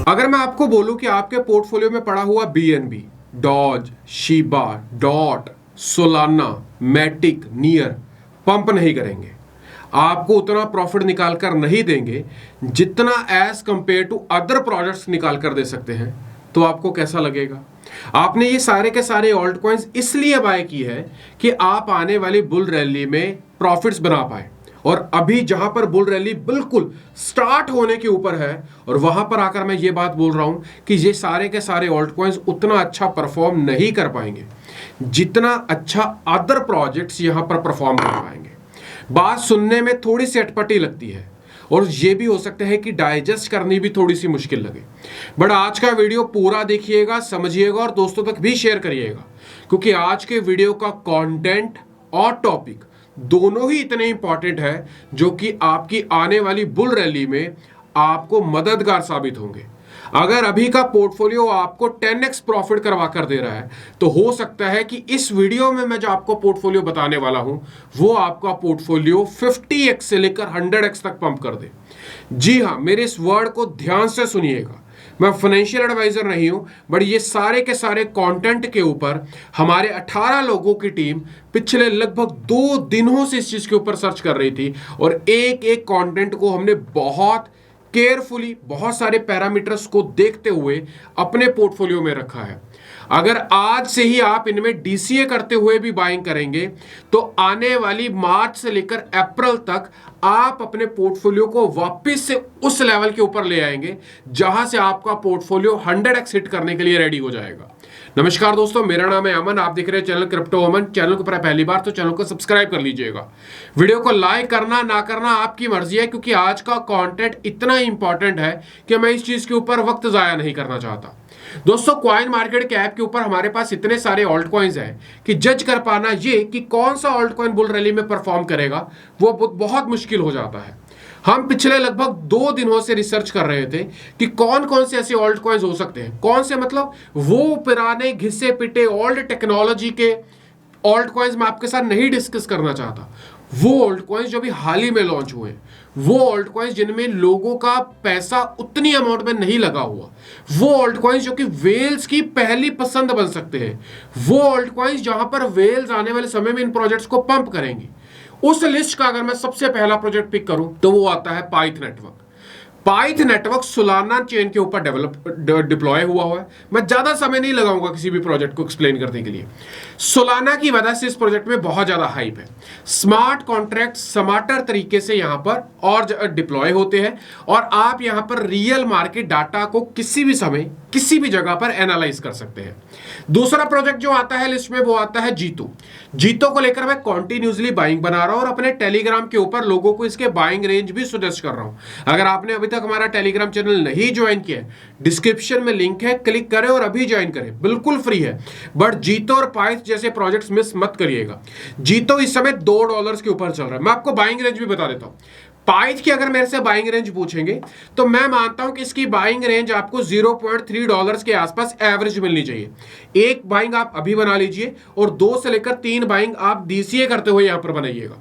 अगर मैं आपको बोलूं कि आपके पोर्टफोलियो में पड़ा हुआ BNB, Doge, Shiba, DOT, Solana, Matic, Near pump नहीं करेंगे, आपको उतना प्रॉफिट निकाल कर नहीं देंगे जितना as compare to other projects निकाल कर दे सकते हैं, तो आपको कैसा लगेगा? आपने ये सारे के सारे ऑल्ट कॉइन्स इसलिए बाय की है कि आप आने वाली बुल रैली में प्रॉफिट्स बना पाए। और अभी जहां पर बुल रैली बिल्कुल स्टार्ट होने के ऊपर है और वहां पर आकर मैं ये बात बोल रहा हूं कि ये सारे के सारे ऑल्ट कॉइन्स उतना अच्छा परफॉर्म नहीं कर पाएंगे जितना अच्छा अदर प्रोजेक्ट्स यहां पर परफॉर्म कर पाएंगे। बात सुनने में थोड़ी सी अटपटी लगती है और ये भी हो सकता है कि डाइजेस्ट करनी भी थोड़ी सी मुश्किल लगे, बट आज का वीडियो पूरा देखिएगा, समझिएगा और दोस्तों तक भी शेयर करिएगा, क्योंकि आज के वीडियो का कंटेंट और टॉपिक दोनों ही इतने इंपॉर्टेंट है जो कि आपकी आने वाली बुल रैली में आपको मददगार साबित होंगे। अगर अभी का पोर्टफोलियो आपको 10x प्रॉफिट करवा कर दे रहा है तो हो सकता है कि इस वीडियो में मैं जो आपको पोर्टफोलियो बताने वाला हूं वो आपका पोर्टफोलियो 50x से लेकर 100x तक पंप कर दे। जी हां, मेरे इस वर्ड को ध्यान से सुनिएगा। मैं फाइनेंशियल एडवाइजर नहीं हूं, बट ये सारे के सारे कंटेंट के ऊपर हमारे 18 लोगों की टीम पिछले लगभग 2 दिनों से इस चीज के ऊपर सर्च कर रही थी और एक एक कंटेंट को हमने बहुत केयरफुली, बहुत सारे पैरामीटर्स को देखते हुए अपने पोर्टफोलियो में रखा है। अगर आज से ही आप इनमें डीसीए करते हुए भी बाइंग करेंगे तो आने वाली मार्च से लेकर अप्रैल तक आप अपने पोर्टफोलियो को वापस से उस लेवल के ऊपर ले आएंगे जहां से आपका पोर्टफोलियो 100x हिट करने के लिए रेडी हो जाएगा। नमस्कार दोस्तों, मेरा नाम है अमन, आप देख रहे हैं चैनल क्रिप्टो अमन। चैनल को पहली बार तो चैनल को सब्सक्राइब कर लीजिएगा। वीडियो को लाइक करना ना करना आपकी मर्जी है, क्योंकि आज का कंटेंट इतना इंपॉर्टेंट है कि मैं इस चीज के ऊपर वक्त जाया नहीं करना चाहता। दोस्तों, कॉइन मार्केट के ऐप के ऊपर हमारे पास इतने सारे ऑल्ट कॉइन्स हैं कि जज कर पाना ये कि कौन सा ऑल्ट कॉइन बुल रैली में परफॉर्म करेगा वो बहुत मुश्किल हो जाता है। हम पिछले लगभग 2 दिनों से रिसर्च कर रहे थे कि कौन कौन से ऐसे ऑल्ट कॉइन्स हो सकते हैं। कौन से मतलब वो पुराने घिसे पिटे ओल्ड टेक्नोलॉजी के ऑल्ट कॉइन्स मैं आपके साथ नहीं डिस्कस करना चाहता। वो ऑल्ट कॉइन्स जो भी हाल ही में लॉन्च हुए, वो ऑल्ट कॉइन्स जिनमें लोगों का पैसा उतनी अमाउंट में नहीं लगा हुआ, वो ऑल्ट कॉइन्स जो कि वेल्स की पहली पसंद बन सकते हैं, वो ऑल्ट कॉइन्स जहां पर वेल्स आने वाले समय में इन प्रोजेक्ट्स को पंप करेंगी। उस लिस्ट का अगर मैं सबसे पहला प्रोजेक्ट पिक करूं तो वो आता है path network. Path network Solana chain के ऊपर डिप्लॉय हुआ है। मैं ज्यादा समय नहीं लगाऊंगा किसी भी प्रोजेक्ट को एक्सप्लेन करने के लिए। सोलाना की वजह से इस प्रोजेक्ट में बहुत ज्यादा हाइप है। स्मार्ट कॉन्ट्रैक्ट स्मार्टर तरीके से यहां पर और डिप्लॉय होते हैं और आप यहां पर रियल मार्केट डाटा को किसी भी समय किसी भी जगह पर एनालाइज कर सकते हैं। दूसरा प्रोजेक्ट जो आता है लिस्ट में वो आता है जीतो। जीतो को लेकर मैं कॉन्टिन्यूसली बाइंग बना रहा हूं और अपने टेलीग्राम के ऊपर लोगों को इसके बाइंग रेंज भी सजेस्ट कर रहा हूं। अगर आपने अभी तक हमारा टेलीग्राम चैनल नहीं ज्वाइन किया है, डिस्क्रिप्शन में लिंक है, क्लिक करें और अभी ज्वाइन करें, बिल्कुल फ्री है। बट जीतो और पाइथ जैसे प्रोजेक्ट्स मिस मत करिएगा। जीतो इस समय $2 के ऊपर चल रहा है। मैं आपको बाइंग रेंज भी बता देता हूं। पाइथ की अगर मेरे से बाइंग रेंज पूछेंगे तो मैं मानता हूं कि इसकी बाइंग रेंज आपको $0.3 के आसपास एवरेज मिलनी चाहिए। एक बाइंग आप अभी बना लीजिए और 2 से लेकर 3 बाइंग आप डीसीए करते हुए यहां पर बनाइएगा।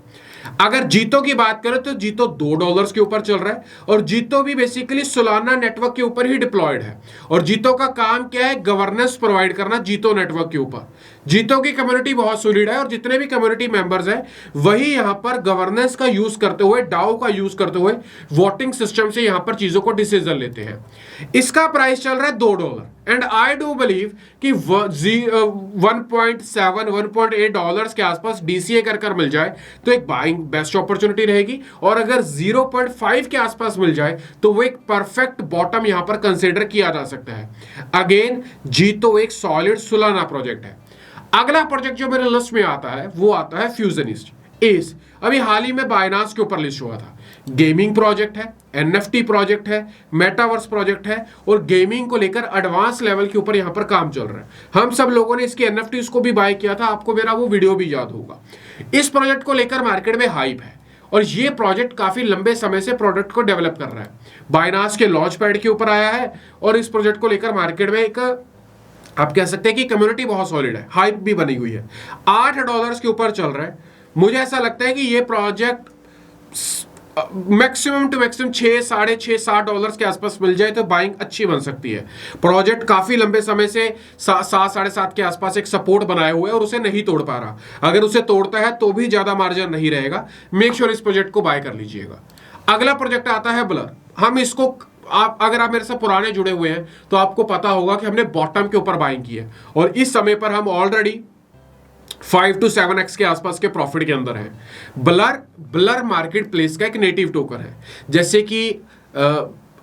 अगर जीतो की बात करें तो जीतो $2 के ऊपर चल रहा है और जीतो भी बेसिकली सोलाना नेटवर्क के ऊपर ही डिप्लॉयड है। और जीतो का काम क्या है? गवर्नेंस प्रोवाइड करना जीतो नेटवर्क के ऊपर। जीतो की कम्युनिटी बहुत सॉलिड है और जितने भी कम्युनिटी मेंबर्स हैं वही यहां पर गवर्नेंस का यूज करते हुए, डाओ का यूज करते हुए वोटिंग सिस्टम से यहां पर चीजों को डिसीजन लेते हैं। इसका प्राइस चल रहा है $2 एंड आई डू बिलीव कि 1.7 $1.8 के आसपास डीसीए कर मिल जाए तो एक बाइंग बेस्ट अपॉर्चुनिटी रहेगी। और अगर 0.5 के आसपास मिल जाए तो वो एक परफेक्ट बॉटम यहां पर कंसीडर किया जा सकता है। अगेन जीतो एक सॉलिड सोलाना प्रोजेक्ट है। अगला प्रोजेक्ट जो मेरे लिस्ट में आता है वो आता है फ्यूजनिस्ट एस। अभी हाल ही में बाइनांस के ऊपर लिस्ट हुआ था। गेमिंग प्रोजेक्ट है, एनएफटी प्रोजेक्ट है, मेटावर्स प्रोजेक्ट है और गेमिंग को लेकर एडवांस लेवल के ऊपर यहां पर काम चल रहा है। हम सब लोगों ने इसके एनएफटीज को भी बाय किया था, आपको मेरा वो वीडियो भी याद होगा। इस प्रोजेक्ट को लेकर मार्केट में हाइप है और ये प्रोजेक्ट काफी लंबे समय से प्रोडक्ट को डेवलप कर रहा है। बाइनांस के लॉन्च पैड के ऊपर आया है और इस प्रोजेक्ट को लेकर मार्केट में एक आप कह सकते हैं कि कम्युनिटी बहुत सॉलिड है, हाइप भी बनी हुई है। $8 के ऊपर चल रहा है। मुझे ऐसा लगता है कि ये प्रोजेक्ट मैक्सिमम टू मैक्सिमम 6, साढ़े 6, $7 के आसपास मिल जाए तो बाइंग अच्छी बन सकती है। प्रोजेक्ट काफी लंबे समय से 7, साढ़े 7 के आसपास एक सपोर्ट बनाए हुए है और उसे नहीं तोड़ पा रहा। अगर उसे तोड़ता है तो भी ज्यादा मार्जिन नहीं रहेगा। मेक श्योर इस प्रोजेक्ट को बाय कर लीजिएगा। अगला प्रोजेक्ट आता है ब्लर। हम इसको, अगर आप मेरे से पुराने जुड़े हुए हैं तो आपको पता होगा कि हमने बॉटम के ऊपर बाइंग की है और इस समय पर हम ऑलरेडी 5 to 7x के आसपास के प्रॉफिट के अंदर है। ब्लर मार्केट प्लेस का एक नेटिव टोकन है, जैसे कि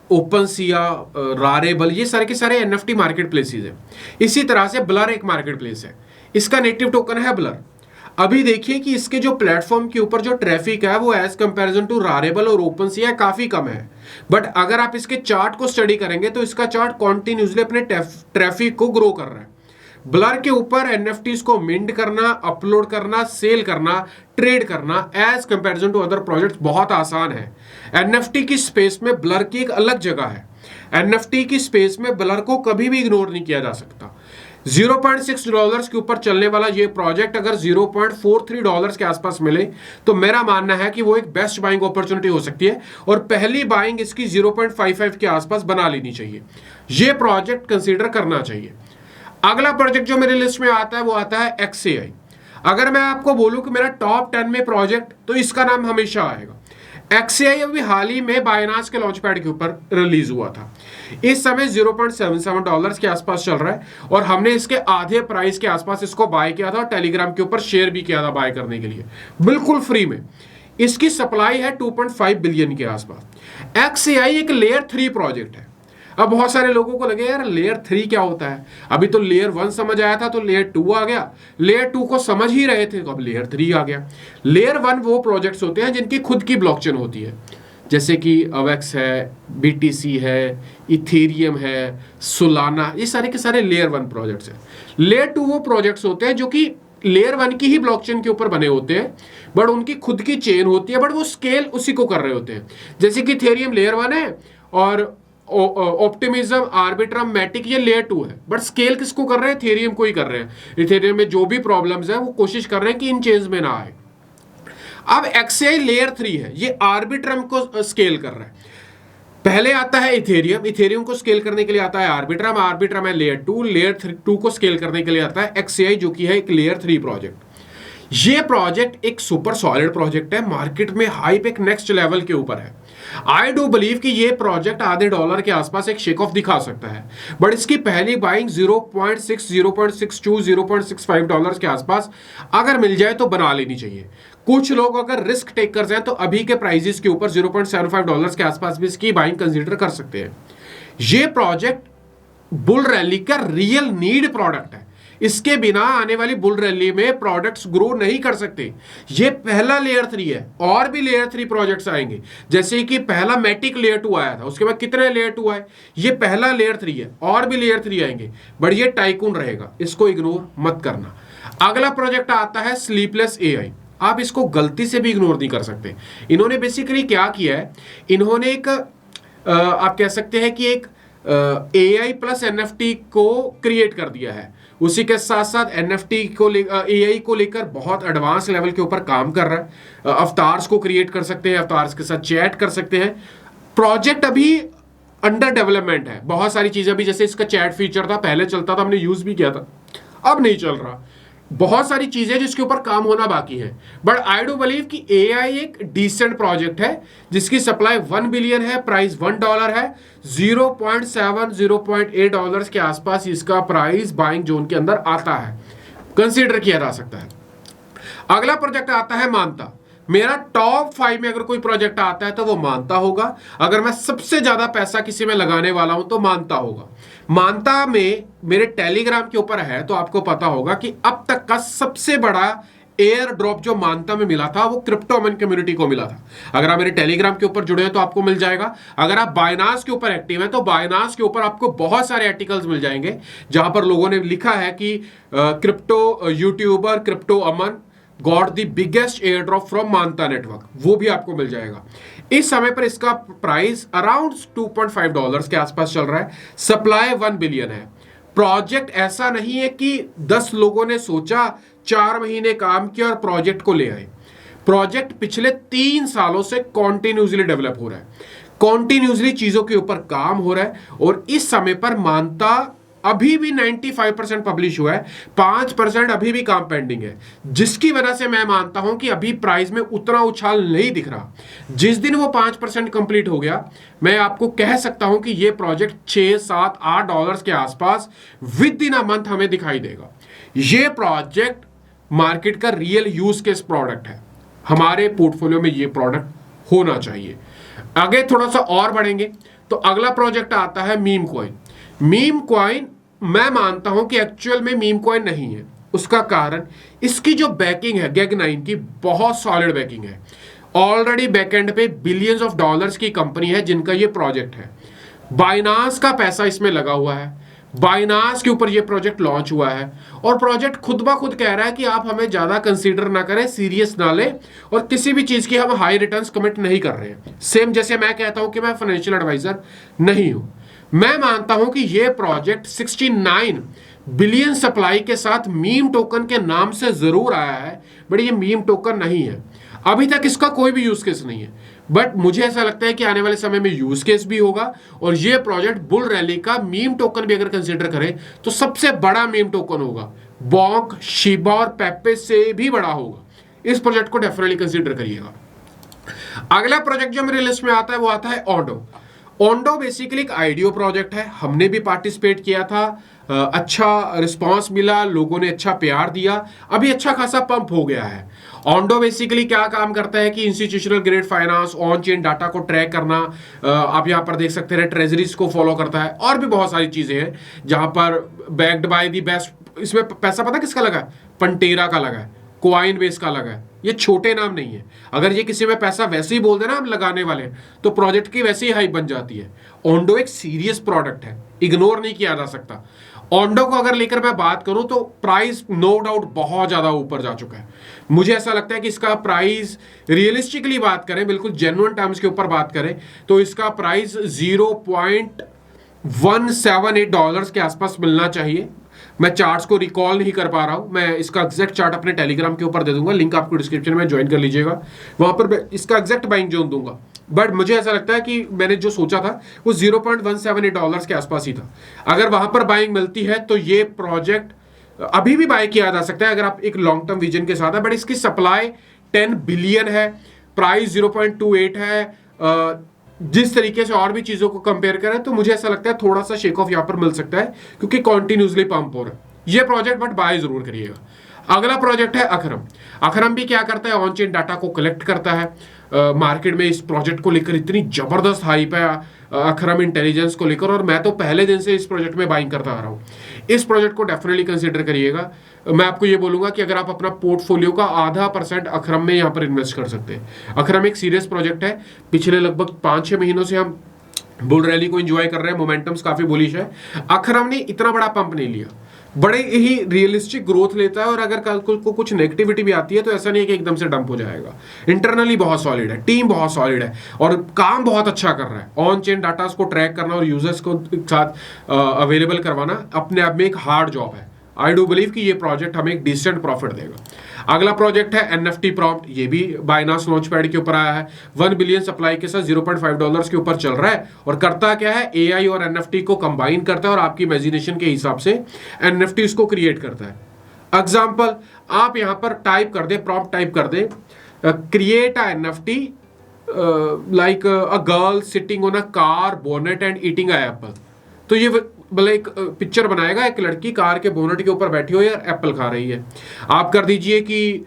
ओपन सिया, रारेबल, ये सारे के सारे एनएफटी मार्केट प्लेसेस है। इसी तरह से ब्लर एक मार्केट प्लेस है, इसका नेटिव टोकन है ब्लर। अभी देखिए कि इसके जो प्लेटफॉर्म के ऊपर जो ट्रैफिक है वो एज कंपैरिजन टू रारेबल और ओपन सिया काफी कम है, बट अगर आप इसके चार्ट को स्टडी करेंगे तो इसका चार्ट कॉन्टिन्यूसली अपने ट्रैफिक को ग्रो कर रहा है। ब्लर के ऊपर एनएफटीज को मिंट करना, अपलोड करना, सेल करना, ट्रेड करना as comparison to other projects बहुत आसान है। एनएफटी की स्पेस में ब्लर की एक अलग जगह है। एनएफटी की स्पेस में ब्लर को कभी भी इग्नोर नहीं किया जा सकता। $0.6 के ऊपर चलने वाला ये प्रोजेक्ट अगर $0.43 के आसपास मिले तो मेरा मानना है कि वो एक बेस्ट बाइंग अपॉर्चुनिटी हो सकती है और पहली बाइंग इसकी 0.55 के आसपास बना लेनी चाहिए। ये प्रोजेक्ट कंसीडर करना चाहिए। अगला प्रोजेक्ट जो मेरे लिस्ट में आता है वो आता है XAI। अगर मैं आपको बोलूं कि मेरा टॉप 10 में प्रोजेक्ट, तो इसका नाम हमेशा आएगा। XAI अभी हाल ही में बाइनांस के लॉन्च पैड के ऊपर रिलीज हुआ था। इस समय $0.77 के आसपास चल रहा है और हमने इसके आधे प्राइस के आसपास इसको बाय किया था और टेलीग्राम के ऊपर शेयर भी किया था बाय करने के लिए, बिल्कुल फ्री में। इसकी सप्लाई है 2.5 बिलियन के आसपास। XAI एक लेयर 3 प्रोजेक्ट है। अब बहुत सारे लोगों को लगे यार लेयर 3 क्या होता है, अभी तो लेयर 1 समझ आया था तो लेयर 2 आ गया, लेयर 2 को समझ ही रहे थे तो अब लेयर 3 आ गया। लेयर 1 वो प्रोजेक्ट्स होते हैं जिनकी खुद की ब्लॉकचेन होती है, जैसे कि अवेक्स है, BTC है, इथेरियम है, सोलाना, ये सारे के सारे लेयर 1 प्रोजेक्ट्स हैं। लेयर 2 वो प्रोजेक्ट्स होते हैं जो कि लेयर 1 की ही ब्लॉकचेन के ऊपर बने होते हैं, बट उनकी खुद की चेन होती है, बट वो स्केल उसी को कर रहे होते हैं। जैसे कि इथेरियम लेयर 1 है और ऑप्टिमिज्म, आर्बिट्रम, मैटिक ये लेयर 2 है, बट स्केल किसको कर रहे हैं? इथेरियम को ही कर रहे हैं। इथेरियम में जो भी प्रॉब्लम्स है वो कोशिश कर रहे हैं कि इन चेंज में ना आए। अब XAI लेयर 3 है, ये आर्बिट्रम को स्केल कर रहा है। पहले आता है इथेरियम, इथेरियम को स्केल करने के लिए आता है आर्बिट्रम, आर्बिट्रम है लेयर 2, लेयर 2 को स्केल करने के लिए आता है XAI जो कि है एक लेयर 3 प्रोजेक्ट। ये प्रोजेक्ट एक सुपर सॉलिड प्रोजेक्ट है, मार्केट में हाइप एक नेक्स्ट लेवल के ऊपर है। आई डू बिलीव कि ये प्रोजेक्ट आधे डॉलर के आसपास एक शेक ऑफ दिखा सकता है, बट इसकी पहली बाइंग 0.6, 0.62, $0.65 के आसपास अगर मिल जाए तो बना लेनी चाहिए। कुछ लोग अगर रिस्क टेक कर जाए तो अभी के प्राइजेस के ऊपर $0.75 के आसपास भी इसकी बाइंग कंसीडर कर सकते हैं। ये प्रोजेक्ट बुल रैली का रियल नीड प्रोडक्ट है, इसके बिना आने वाली बुल रैली में प्रोडक्ट्स ग्रो नहीं कर सकते। ये पहला लेयर 3 है, और भी लेयर 3 प्रोजेक्ट्स आएंगे, जैसे कि पहला मैटिक लेयर 2 आया था, उसके बाद कितने लेयर 2 आए। ये पहला लेयर 3 है, और भी लेयर 3 आएंगे, बट ये टाइकून रहेगा, इसको इग्नोर मत करना। अगला प्रोजेक्ट आता है स्लीपलेस AI। आप इसको गलती से भी इग्नोर नहीं कर सकते। इन्होंने बेसिकली क्या किया है, इन्होंने एक आप कह सकते हैं कि एक AI प्लस NFT को क्रिएट कर दिया है। उसी के साथ साथ NFT को AI को लेकर बहुत एडवांस लेवल के ऊपर काम कर रहा है। अवतार्स को क्रिएट कर सकते हैं, अवतार्स के साथ चैट कर सकते हैं। प्रोजेक्ट अभी अंडर डेवलपमेंट है, बहुत सारी चीजें अभी, जैसे इसका चैट फीचर था, पहले चलता था, हमने यूज भी किया था, अब नहीं चल रहा। बहुत सारी चीजें जिसके ऊपर काम होना बाकी है, बट आई डू बिलीव कि AI एक डिसेंट प्रोजेक्ट है जिसकी सप्लाई 1 बिलियन है, प्राइस $1 है, 0.7, $0.8 के आसपास इसका प्राइस बाइंग जोन के अंदर आता है, कंसीडर किया जा सकता है। अगला प्रोजेक्ट आता है मानता। मेरा टॉप 5 में अगर कोई प्रोजेक्ट आता है तो वो मानता होगा। अगर मैं सबसे ज्यादा पैसा किसी में लगाने वाला हूं तो मानता होगा। मानता में मेरे टेलीग्राम के ऊपर है, तो आपको पता होगा कि अब तक का सबसे बड़ा एयर ड्रॉप जो मानता में मिला था वो क्रिप्टोमन कम्युनिटी को मिला था। अगर आप मेरे टेलीग्राम के ऊपर जुड़े हैं तो आपको मिल जाएगा। अगर आप बाइनांस के ऊपर एक्टिव हैं तो बाइनांस के ऊपर आपको बहुत सारे आर्टिकल्स मिल जाएंगे जहां पर लोगों ने लिखा है कि crypto YouTuber crypto Aman got the biggest air drop from मानता नेटवर्क, वो भी आपको मिल जाएगा। इस समय पर इसका प्राइस अराउंड $2.5 के आसपास चल रहा है। सप्लाई 1 बिलियन है। प्रोजेक्ट ऐसा नहीं है कि 10 लोगों ने सोचा, 4 महीने काम किया और प्रोजेक्ट को ले आए। प्रोजेक्ट पिछले 3 सालों से कॉन्टिन्यूसली डेवलप हो रहा है, कॉन्टिन्यूसली चीजों के ऊपर काम हो रहा है, और इस समय पर मानता अभी भी 95% पब्लिश हुआ है, 5% अभी भी काम पेंडिंग है, जिसकी वजह से मैं मानता हूं कि अभी प्राइस में उतना उछाल नहीं दिख रहा। जिस दिन वो 5% कंप्लीट हो गया, मैं आपको कह सकता हूं कि ये प्रोजेक्ट 6, 7, 8 डॉलर्स के आसपास विद इन अ मंथ हमें दिखाई देगा। ये प्रोजेक्ट मार्केट का रियल यूज केस प्रोडक्ट है, हमारे पोर्टफोलियो में ये प्रोडक्ट होना चाहिए। आगे थोड़ा सा और बढ़ेंगे तो अगला प्रोजेक्ट आता है मीम कॉइन। मीम कॉइन मैं मानता हूं कि एक्चुअल में मीम कॉइन नहीं है। उसका कारण इसकी जो बैकिंग है गैग 9 की, बहुत सॉलिड बैकिंग है। ऑलरेडी बैकएंड पे बिलियंस ऑफ डॉलर्स की कंपनी है जिनका ये प्रोजेक्ट है। बाइनांस का पैसा इसमें लगा हुआ है, बाइनांस के ऊपर ये प्रोजेक्ट लॉन्च हुआ है, और प्रोजेक्ट खुद ब खुद कह रहा है कि आप हमें ज्यादा कंसीडर ना करें, सीरियस ना लें, और किसी भी चीज की हम हाई रिटर्न्स कमिट नहीं कर रहे हैं। सेम जैसे मैं कहता हूं कि मैं फाइनेंशियल एडवाइजर नहीं हूं। मैं मानता हूं कि यह प्रोजेक्ट 69 बिलियन सप्लाई के साथ मीम टोकन के नाम से जरूर आया है, बट ये मीम टोकन नहीं है। अभी तक इसका कोई भी यूज केस नहीं है, बट मुझे ऐसा लगता है कि आने वाले समय में यूज केस भी होगा, और ये प्रोजेक्ट बुल रैली का मीम टोकन भी अगर कंसीडर करें तो सबसे बड़ा मीम टोकन होगा। बॉन्क, शिबा और पेप्पे से भी बड़ा होगा। इस प्रोजेक्ट को डेफिनेटली कंसीडर करिएगा। अगला प्रोजेक्ट जो मेरे लिस्ट में आता है वो आता है ओंडो। ओंडो बेसिकली एक आईडीओ प्रोजेक्ट है, हमने भी पार्टिसिपेट किया था, अच्छा रिस्पांस मिला, लोगों ने अच्छा प्यार दिया, अभी अच्छा खासा पंप हो गया है। ओंडो बेसिकली क्या काम करता है कि institutional grade finance, on chain data को ट्रैक करना, आप यहां पर देख सकते हैं ट्रेजरीज को फॉलो करता है, और भी बहुत सारी चीजें हैं जहां पर बैक्ड बाय दी बेस्ट। इसमें पैसा पता किसका लगा है? पंटेरा का लगा है, कॉइन बेस का लगा है। ये छोटे नाम नहीं है। अगर ये किसी में पैसा वैसे ही बोल देना हम लगाने वाले, तो प्रोजेक्ट की वैसे ही हाइप बन जाती है। ओंडो एक सीरियस प्रोडक्ट है, इग्नोर नहीं किया जा सकता। ओंडो को अगर लेकर मैं बात करूं तो प्राइस नो डाउट बहुत ज्यादा ऊपर जा चुका है। मुझे ऐसा लगता है कि इसका प्राइस रियलिस्टिकली बात करें, बिल्कुल जेन्युइन टर्म्स के ऊपर बात करें, तो इसका प्राइस 0.178 डॉलर्स के आसपास मिलना चाहिए। मैं चार्ट्स को रिकॉल नहीं कर पा रहा हूं, मैं इसका एग्जैक्ट चार्ट अपने टेलीग्राम के ऊपर दे दूंगा, लिंक आपको डिस्क्रिप्शन में ज्वाइन कर लीजिएगा, वहां पर मैं इसका एग्जैक्ट बाइंग जोन दूंगा। बट मुझे ऐसा लगता है कि मैंने जो सोचा था वो 0.178 डॉलर्स के आसपास ही था। अगर वहां पर बाइंग मिलती है तो ये प्रोजेक्ट अभी भी बाय किया जा सकता है अगर आप एक लॉन्ग टर्म विजन के साथ है, बट इसकी सप्लाई 10 बिलियन है, प्राइस 0.28 है। जिस तरीके से और भी चीजों को कंपेयर करें तो मुझे ऐसा लगता है थोड़ा सा शेक ऑफ यहां पर मिल सकता है, क्योंकि कॉन्टिन्यूसली पंप हो रहा है ये प्रोजेक्ट, बट बाय जरूर करिएगा। अगला प्रोजेक्ट है अखरम। अखरम भी क्या करता है? ऑन चेन डाटा को कलेक्ट करता है। मार्केट में इस प्रोजेक्ट को लेकर इतनी जबरदस्त हाइप है अखरम इंटेलिजेंस को लेकर, और मैं तो पहले दिन से इस प्रोजेक्ट में बाइंग करता आ रहा हूँ। इस प्रोजेक्ट को डेफिनेटली कंसीडर करिएगा। मैं आपको ये बोलूंगा कि अगर आप अपना पोर्टफोलियो का आधा % अखरम में यहाँ पर इन्वेस्ट कर सकते हैं। अखरम एक सीरियस प्रोजेक्ट है, पिछले लगभग 5-6 महीनों से हम बुल रैली को एंजॉय कर रहे हैं, मोमेंटम्स काफी बुलिश है। अखरम ने इतना बड़ा पंप नहीं लिया, बड़े ही रियलिस्टिक ग्रोथ लेता है, और अगर कल को कुछ नेगेटिविटी भी आती है तो ऐसा नहीं है कि एकदम से डंप हो जाएगा। इंटरनली बहुत सॉलिड है, टीम बहुत सॉलिड है, और काम बहुत अच्छा कर रहा है। ऑन चेन डाटा को ट्रैक करना और यूजर्स को साथ अवेलेबल करवाना अपने आप में एक हार्ड जॉब है। आई डू बिलीव कि ये प्रोजेक्ट हमें एक डिसेंट प्रॉफिट देगा। अगला प्रोजेक्ट है एनएफटी प्रॉम्प्ट। ये भी बाइनांस लॉन्च पैड के ऊपर आया है, 1 बिलियन सप्लाई के साथ 0.5 डॉलर्स के ऊपर चल रहा है, और करता क्या है? एआई और एनएफटी को कंबाइन करता है और आपकी इमेजिनेशन के हिसाब से एनएफटी उसको क्रिएट करता है। एग्जाम्पल आप यहां पर टाइप कर दे, प्रॉम्प्ट टाइप कर दे, create a NFT like a girl sitting on a car bonnet and eating a apple. तो ये भले एक पिक्चर बनाएगा, एक लड़की कार के बोनेट के ऊपर बैठी हुई है और एप्पल खा रही है। आप कर दीजिए कि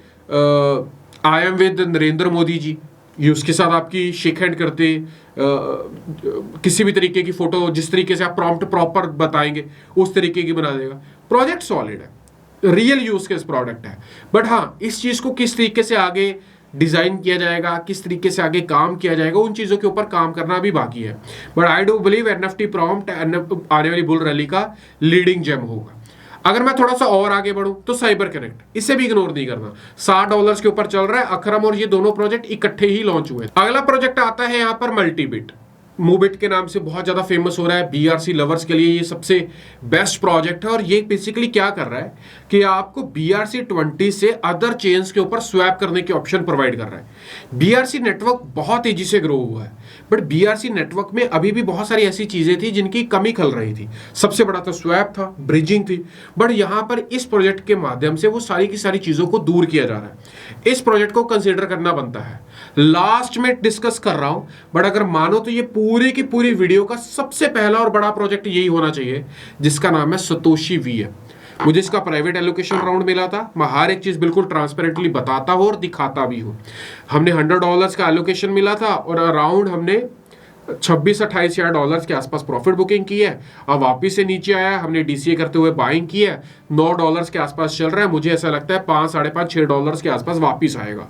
I am with Narendra Modi ji, ये उसके साथ आपकी शेक हैंड करते किसी भी तरीके की फोटो, जिस तरीके से आप प्रॉम्प्ट प्रॉपर बताएंगे उस तरीके की बना देगा। प्रोजेक्ट सॉलिड है, रियल यूज केस प्रोडक्ट है, बट हाँ इस चीज को किस तरीके से आगे डिजाइन किया जाएगा, किस तरीके से आगे काम किया जाएगा, उन चीजों के ऊपर काम करना भी बाकी है। But I do believe NFT prompt आने वाली बुल रैली का लीडिंग जेम होगा। अगर मैं थोड़ा सा और आगे बढ़ूं तो साइबर कनेक्ट, इसे भी इग्नोर नहीं करना, $60 के ऊपर चल रहा है। अखरम और ये दोनों प्रोजेक्ट इकट्ठे ही लॉन्च हुए। अगला प्रोजेक्ट आता है यहाँ पर मल्टीबिट। मूबिट के नाम से बहुत ज़्यादा फेमस हो रहा है। BRC लवर्स के लिए ये सबसे बेस्ट प्रोजेक्ट है और ये बेसिकली क्या कर रहा है कि आपको BRC20 से अदर चेन्स के ऊपर स्वैप करने की ऑप्शन प्रोवाइड कर रहा है। BRC नेटवर्क बहुत तेजी से ग्रो हुआ है, बट BRC नेटवर्क में अभी भी बहुत सारी ऐसी चीज़ें थी जिनकी कमी खल रही थी। सबसे बड़ा तो स्वैप था, ब्रिजिंग थी, बट यहाँ पर इस प्रोजेक्ट के माध्यम से वो सारी की सारी चीज़ों को दूर किया जा रहा है। इस प्रोजेक्ट को कंसिडर करना बनता है। लास्ट में डिस्कस कर रहा हूं, बट अगर मानो तो ये पूरी की पूरी वीडियो का सबसे पहला और बड़ा प्रोजेक्ट यही होना चाहिए जिसका नाम है सतोशी VM। मुझे इसका प्राइवेट एलोकेशन राउंड मिला था। मैं हर एक चीज बिल्कुल ट्रांसपेरेंटली बताता हूं और दिखाता भी हूं। हमने $100 का एलोकेशन मिला था और अराउंड हमने 26-28 हजार डॉलर्स के आसपास प्रॉफिट बुकिंग की है। अब वापिस से नीचे आया, हमने DCA करते हुए बाइंग की है। $9 के आसपास चल रहा है। मुझे ऐसा लगता है 5, $5.5, $6 के आसपास वापिस आएगा।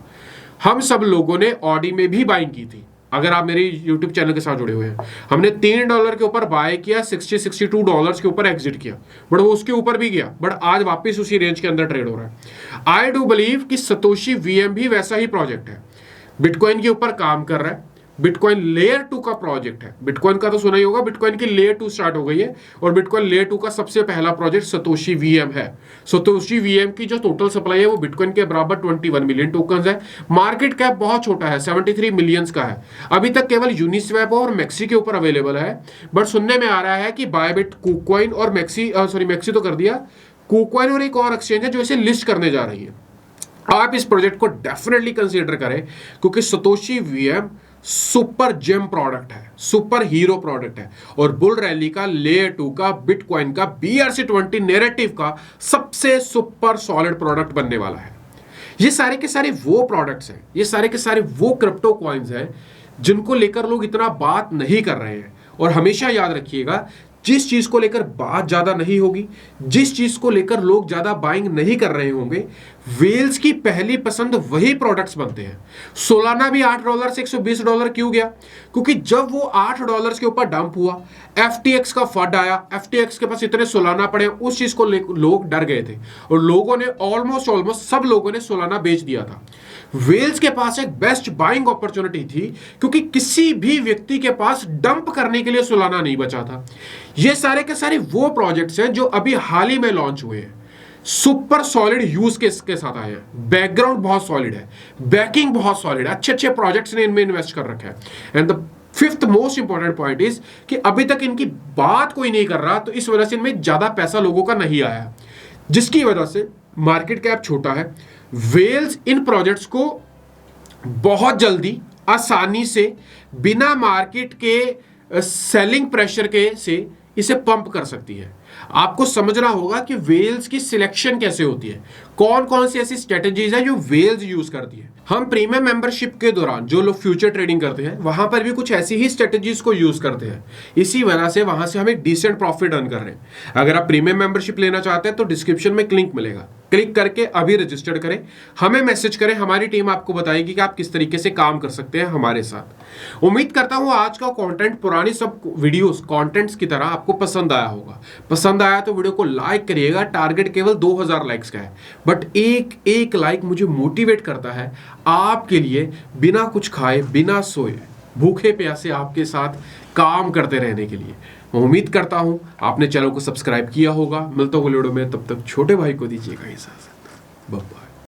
हम सब लोगों ने ऑडी में भी बाइंग की थी। अगर आप मेरे YouTube चैनल के साथ जुड़े हुए हैं, हमने $3 के ऊपर बाय किया, $62 के ऊपर एग्जिट किया, बट वो उसके ऊपर भी गया, बट आज वापस उसी रेंज के अंदर ट्रेड हो रहा है। आई डू बिलीव कि सतोशी VM भी वैसा ही प्रोजेक्ट है, बिटकॉइन के ऊपर काम कर रहा है। बिटकॉइन लेयर 2 का प्रोजेक्ट है। बिटकॉइन का तो सुना ही होगा, बिटकॉइन की लेयर 2 स्टार्ट हो गई है और बिटकॉइन लेयर 2 का सबसे पहला प्रोजेक्ट सतोशी VM है। सतोशी VM की जो टोटल सप्लाई है वो बिटकॉइन के बराबर 21 मिलियन टोकन्स है। मार्केट कैप बहुत छोटा है, 73 मिलियंस का है। अभी तक केवल यूनिस्वैप और मैक्सी के ऊपर अवेलेबल है, बट सुनने में आ रहा है कि बायबिट, कुकॉइन और मैक्सी तो कर दिया, कुकॉइन और एक और एक्सचेंज है जो इसे लिस्ट करने जा रही है। आप इस प्रोजेक्ट को डेफिनेटली कंसीडर करें क्योंकि Satoshi VM super gem product है, सुपर हीरो प्रोडक्ट है और बुल रैली का, लेयर 2 का, बिटकॉइन का, BRC20 नैरेटिव का सबसे सुपर सॉलिड प्रोडक्ट बनने वाला है। ये सारे के सारे वो प्रोडक्ट्स हैं, ये सारे के सारे वो क्रिप्टो कॉइन्स हैं जिनको लेकर लोग इतना बात नहीं कर रहे हैं। और हमेशा याद रखिएगा, जिस चीज को लेकर बात ज्यादा नहीं होगी, जिस चीज को लेकर लोग ज्यादा बाइंग नहीं कर रहे होंगे, वेल्स की पहली पसंद वही प्रोडक्ट्स बनते हैं। सोलाना भी $8 से $120 क्यों गया? क्योंकि जब वो $8 के ऊपर डंप हुआ, FTX का फंड आया, FTX के पास इतने सोलाना पड़े, उस चीज को लोग डर गए थे और लोगों ने ऑलमोस्ट सब लोगों ने सोलाना बेच दिया था। वेल्स के पास एक बेस्ट बाइंग अपॉर्चुनिटी थी क्योंकि किसी भी व्यक्ति के पास डंप करने के लिए सोलाना नहीं बचा था। ये सारे के सारे वो प्रोजेक्ट्स हैं जो अभी हाल ही में लॉन्च हुए हैं, सुपर सॉलिड यूज केस के साथ आए हैं, बैकग्राउंड बहुत सॉलिड है, बैकिंग बहुत सॉलिड है, अच्छे अच्छे प्रोजेक्ट्स ने इनमें इन्वेस्ट कर रखा है। And the fifth most important point is कि अभी तक इनकी बात कोई नहीं कर रहा, तो इस वजह से इनमें ज्यादा पैसा लोगों का नहीं आया, जिसकी वजह से मार्केट कैप छोटा है। वेल्स इन प्रोजेक्ट्स को बहुत जल्दी, आसानी से, बिना मार्केट के सेलिंग प्रेशर के से इसे पंप कर सकती है। आपको समझना होगा कि वेल्स की सिलेक्शन कैसे होती है, कौन कौन सी ऐसी स्ट्रेटेजीज है जो वेल्स यूज करती है। हम प्रीमियम मेंबरशिप के दौरान जो लोग फ्यूचर ट्रेडिंग करते हैं वहां पर भी कुछ ऐसी ही स्ट्रेटेजीज को यूज करते हैं, इसी वजह से वहां से हम एक डिसेंट प्रॉफिट अर्न कर रहे हैं। अगर आप प्रीमियम मेंबरशिप लेना चाहते हैं तो डिस्क्रिप्शन में लिंक मिलेगा, क्लिक करके अभी रजिस्टर करें, हमें मैसेज करें, हमारी टीम आपको बताएगी कि आप किस तरीके से काम कर सकते हैं हमारे साथ। उम्मीद करता हूं आज का कंटेंट पुरानी सब वीडियोस कंटेंट्स की तरह आपको पसंद आया होगा। पसंद आया तो वीडियो को लाइक करिएगा। टारगेट केवल 2000 लाइक्स का है, बट एक लाइक मुझे मोटिवेट करता है आपके लिए बिना कुछ खाए, बिना सोए, भूखे प्यासे आपके साथ काम करते रहने के लिए। मैं उम्मीद करता हूं आपने चैनल को सब्सक्राइब किया होगा। मिलता हूं वीडियो में, तब तक छोटे भाई को दीजिएगा इजाजत। बाय।